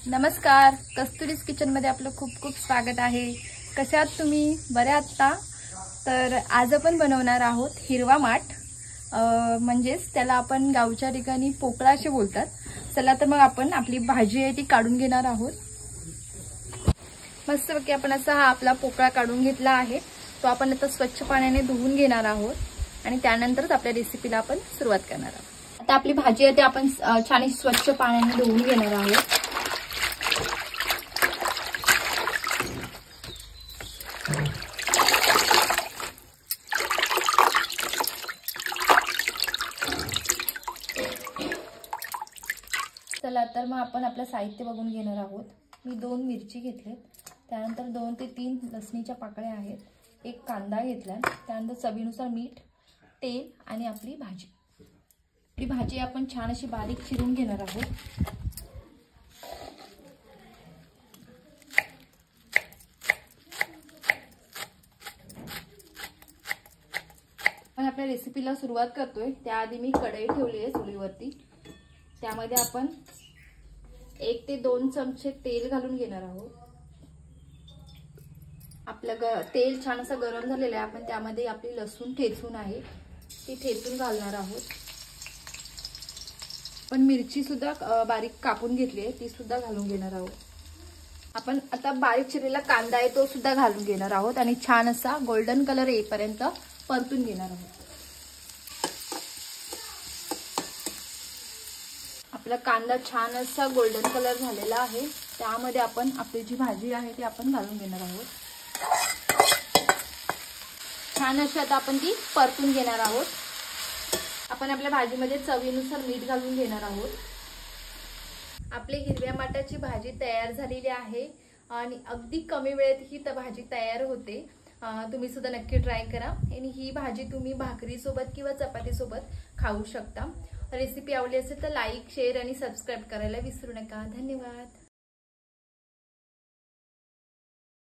नमस्कार, कस्तुरीज किचन मध्ये आपलं खूप खूप स्वागत आहे। कशा आहात तुम्ही? बरे आहात का? तर आज आपण बनवणार आहोत हिरवा माठ, म्हणजेच त्याला आपण गावच्या ठिकाणी पोकळा असे बोलतात। चला तर मग आपण आपली भाजी आहे ती काढून घेणार आहोत। मस्तपैकी आपण असा हा आपला पोकळा काढून घेतला आहे। तो आपण आता स्वच्छ पाण्याने धुवून घेणार आहोत आणि त्यानंतरच आपल्या रेसिपीला आपण सुरुवात करणार आहोत। आता आपली भाजी आहे ती आपण छान स्वच्छ पाण्याने धुवून घेणार आहोत। चला तर मग आपण आपलं साहित्य बघून घेणार आहोत। मी 2 मिरची घेतलेत, त्यानंतर 2 ते 3 लसणीच्या पाकळ्या आहेत, 1 कांदा घेतला, त्यानंतर चवीनुसार मीठ, तेल आणि आपली भाजी। आपली भाजी आपण छान अशी बारीक चिरून घेणार आहोत। आपण आपल्या रेसिपीला सुरुवात करतोय त्याआधी मी कढई ठेवली आहे चुलीवरती। त्यामध्ये आपण 1 ते 2 चमचे तेल घालून घेणार आहोत। आपलं तेल छान असं गरम झालेलं आहे। आपण त्यामध्ये आपली लसूण ठेचून आहे ती ठेचून घालणार आहोत। आपण मिरची सुद्धा बारीक कापून घेतली आहे, ती सुद्धा घालून घेणार आहोत। आपण आता बारीक चिरलेला कांदा आहे तो सुद्धा घालून घेणार आहोत आणि छान असा गोल्डन कलर येईपर्यंत परतून घेणार आहोत। आपला कांदा छान असा गोल्डन कलर झालेला आहे। त्यामध्ये आपण आपली जी भाजी आहे ती आपण घालून घेणार आहोत। छान अशी आता आपण ती परतून घेणार आहोत। आपण आपल्या भाजीमध्ये चवीनुसार मीठ घालून घेणार आहोत। आपली हिरव्या माठाची भाजी तयार झालेली आहे आणि अगदी कमी वेळेत ही भाजी तयार होते। तुम्ही सुद्धा नक्की ट्राय करा आणि ही भाजी तुम्ही भाकरी सोबत किंवा चपाती सोबत खाऊ शकता। रेसिपी आवडली असेल तर लाईक, शेअर आणि सबस्क्राइब करायला विसरू नका। धन्यवाद।